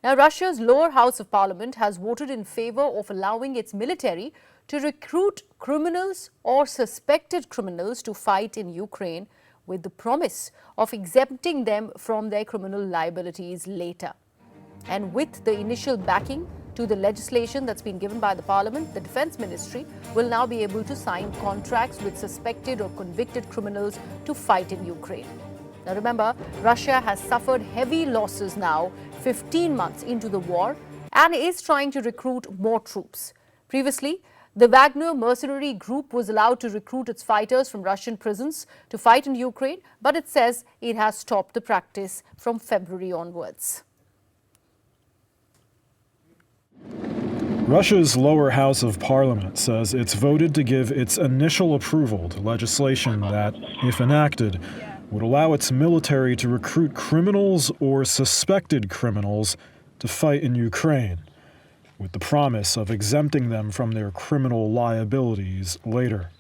Now, Russia's lower house of parliament has voted in favor of allowing its military to recruit criminals or suspected criminals to fight in Ukraine, with the promise of exempting them from their criminal liabilities later. And with the initial backing to the legislation that's been given by the parliament, the defense ministry will now be able to sign contracts with suspected or convicted criminals to fight in Ukraine. Now remember, Russia has suffered heavy losses now, 15 months into the war, and is trying to recruit more troops. Previously, the Wagner mercenary group was allowed to recruit its fighters from Russian prisons to fight in Ukraine, but it says it has stopped the practice from February onwards. Russia's lower house of parliament says it's voted to give its initial approval to legislation that, if enacted, would allow its military to recruit criminals or suspected criminals to fight in Ukraine, with the promise of exempting them from their criminal liabilities later.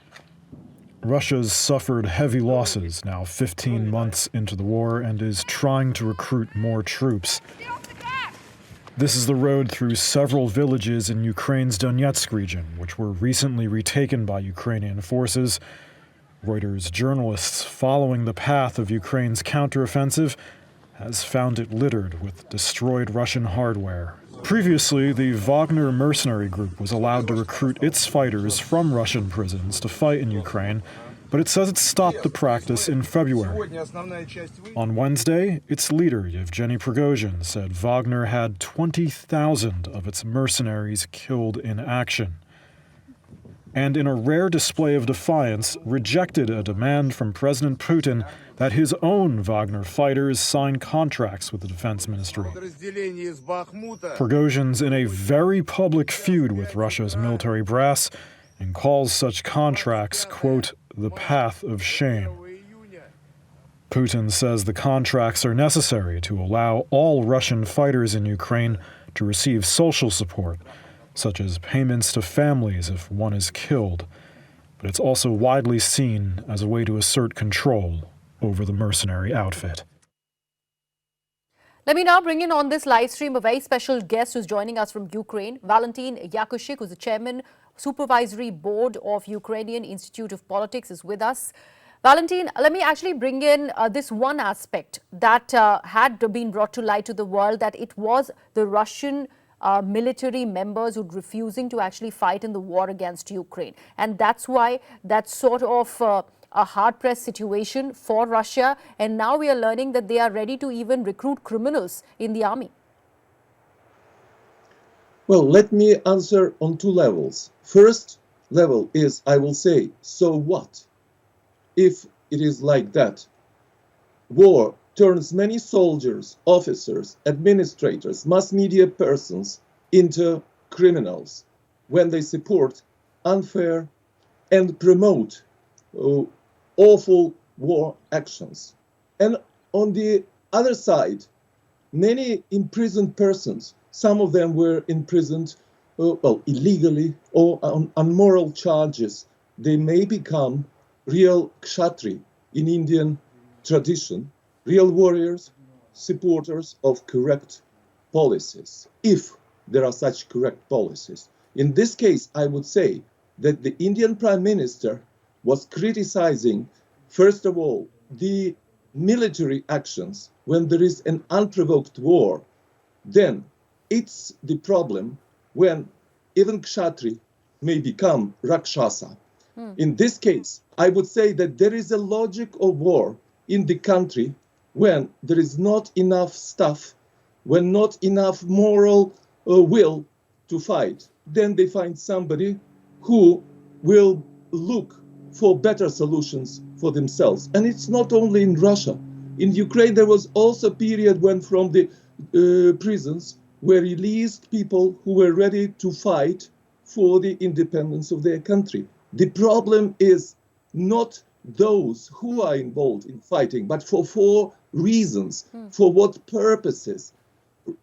Russia's suffered heavy losses now 15 months into the war and is trying to recruit more troops. This is the road through several villages in Ukraine's Donetsk region, which were recently retaken by Ukrainian forces. Reuters journalists following the path of Ukraine's counteroffensive has found it littered with destroyed Russian hardware. Previously, the Wagner mercenary group was allowed to recruit its fighters from Russian prisons to fight in Ukraine, but it says it stopped the practice in February. On Wednesday, its leader, Yevgeny Prigozhin, said Wagner had 20,000 of its mercenaries killed in action. And in a rare display of defiance, rejected a demand from President Putin that his own Wagner fighters sign contracts with the defense ministry. Prigozhin's in a very public feud with Russia's military brass and calls such contracts, quote, the path of shame. Putin says the contracts are necessary to allow all Russian fighters in Ukraine to receive social support, such as payments to families if one is killed. But it's also widely seen as a way to assert control over the mercenary outfit. Let me now bring in on this live stream a very special guest who's joining us from Ukraine, Valentin Yakushik, who's the chairman, supervisory board of Ukrainian Institute of Politics, is with us. Valentin, let me actually bring in this one aspect that had been brought to light to the world, that it was the Russian military members who were refusing to actually fight in the war against Ukraine. And that's why that's sort of a hard-pressed situation for Russia. And now we are learning that they are ready to even recruit criminals in the army. Well, let me answer on two levels. First level is, I will say, so what? If it is like that, war turns many soldiers, officers, administrators, mass media persons into criminals when they support unfair and promote awful war actions. And on the other side, many imprisoned persons, some of them were imprisoned illegally or on immoral charges, they may become real kshatri in Indian tradition, real warriors, supporters of correct policies, if there are such correct policies. In this case, I would say that the Indian Prime Minister was criticizing, first of all, the military actions when there is an unprovoked war. Then it's the problem when even kshatri may become rakshasa. In this case, I would say that there is a logic of war in the country when there is not enough stuff, when not enough moral will to fight. Then they find somebody who will look for better solutions for themselves. And it's not only in Russia. In Ukraine, there was also a period when from the prisons were released people who were ready to fight for the independence of their country. The problem is not those who are involved in fighting, but for four reasons, for what purposes.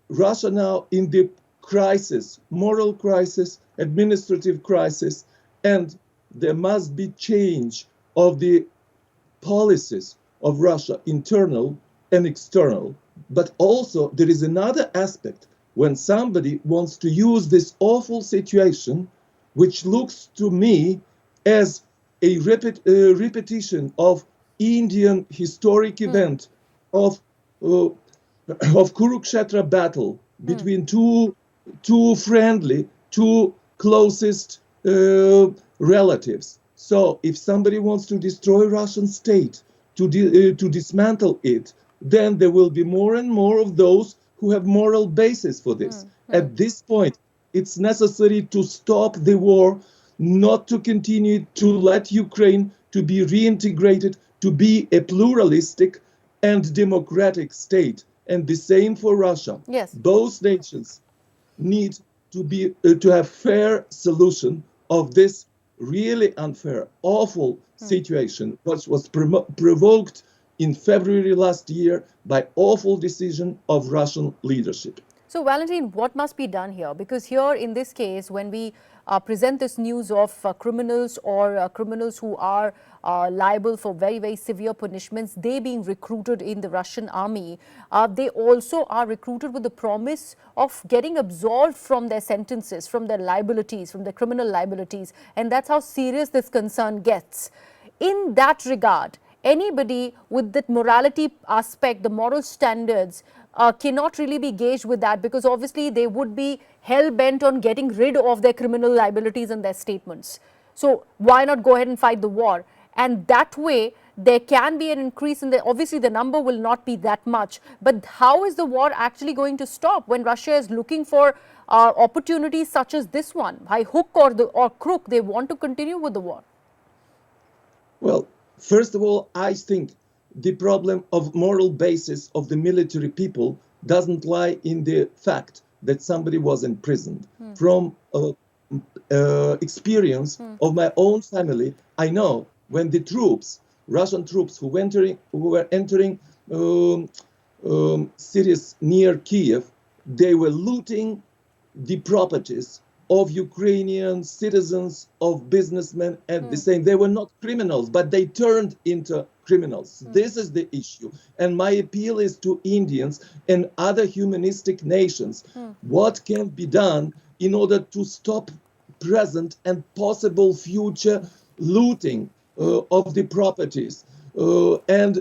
Russia now in the crisis, moral crisis, administrative crisis, and there must be change of the policies of Russia, internal and external. But also there is another aspect when somebody wants to use this awful situation, which looks to me as a repetition of Indian historic event of uh, of Kurukshetra battle between two friendly, two closest relatives. So if somebody wants to destroy Russian state, to dismantle it, then there will be more and more of those who have moral basis for this. At this point, it's necessary to stop the war, not to continue to let Ukraine to be reintegrated, to be a pluralistic and democratic state. And the same for Russia. Yes. Both nations need to have fair solution of this really unfair, awful situation, which was provoked in February last year by awful decision of Russian leadership. So, Valentin, what must be done here? Because here in this case, when we present this news of criminals or criminals who are liable for very, very severe punishments, they being recruited in the Russian army, they also are recruited with the promise of getting absolved from their sentences, from their liabilities, from their criminal liabilities. And that's how serious this concern gets. In that regard, anybody with that morality aspect, the moral standards, cannot really be gauged with that, because obviously they would be hell-bent on getting rid of their criminal liabilities and their statements. So why not go ahead and fight the war? And that way there can be an increase in the, obviously the number will not be that much, but how is the war actually going to stop when Russia is looking for opportunities such as this one? By hook or crook, they want to continue with the war. Well, first of all, I think the problem of moral basis of the military people doesn't lie in the fact that somebody was imprisoned. From experience of my own family, I know when the troops, Russian troops who were entering cities near Kiev, they were looting the properties of Ukrainian citizens, of businessmen at the same. They were not criminals, but they turned into criminals. This is the issue. And my appeal is to Indians and other humanistic nations. What can be done in order to stop present and possible future looting of the properties and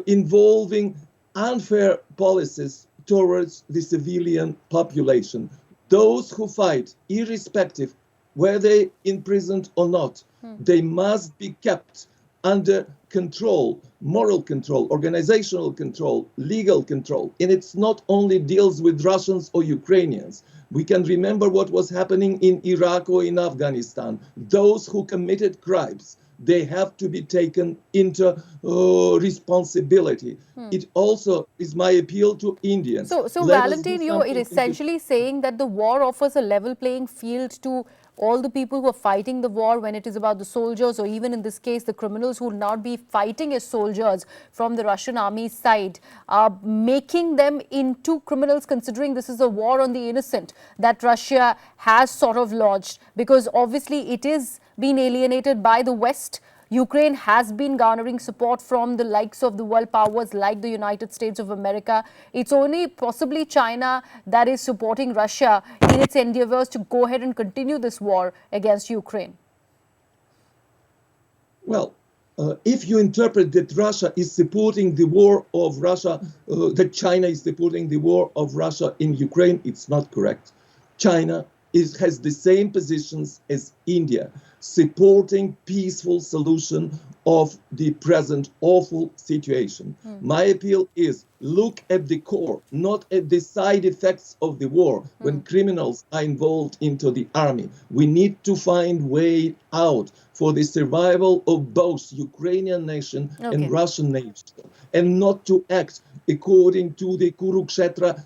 involving unfair policies towards the civilian population? Those who fight, irrespective whether they imprisoned or not, they must be kept under control, moral control, organizational control, legal control. And it's not only deals with Russians or Ukrainians. We can remember what was happening in Iraq or in Afghanistan. Those who committed crimes, they have to be taken into responsibility. It also is my appeal to Indians. So Valentin, you're essentially saying that the war offers a level playing field to all the people who are fighting the war when it is about the soldiers, or even in this case, the criminals who will not be fighting as soldiers from the Russian army side, making them into criminals, considering this is a war on the innocent that Russia has sort of launched, because obviously it is being alienated by the West. Ukraine has been garnering support from the likes of the world powers like the United States of America. It's only possibly China that is supporting Russia in its endeavors to go ahead and continue this war against Ukraine. Well, if you interpret that Russia is supporting the war of Russia, that China is supporting the war of Russia in Ukraine, it's not correct. China has the same positions as India, supporting peaceful solution of the present awful situation. My appeal is look at the core, not at the side effects of the war when criminals are involved into the army. We need to find way out for the survival of both Ukrainian nation and Russian nation, and not to act according to the Kurukshetra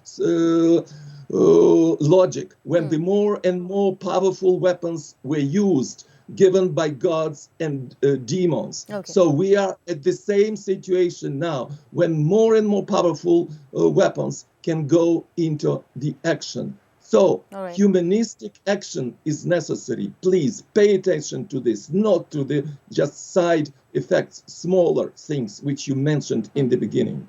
logic, when the more and more powerful weapons were used, given by gods and demons. So we are at the same situation now, when more and more powerful weapons can go into the action. So humanistic action is necessary. Please pay attention to this, not to the just side effects, smaller things which you mentioned in the beginning.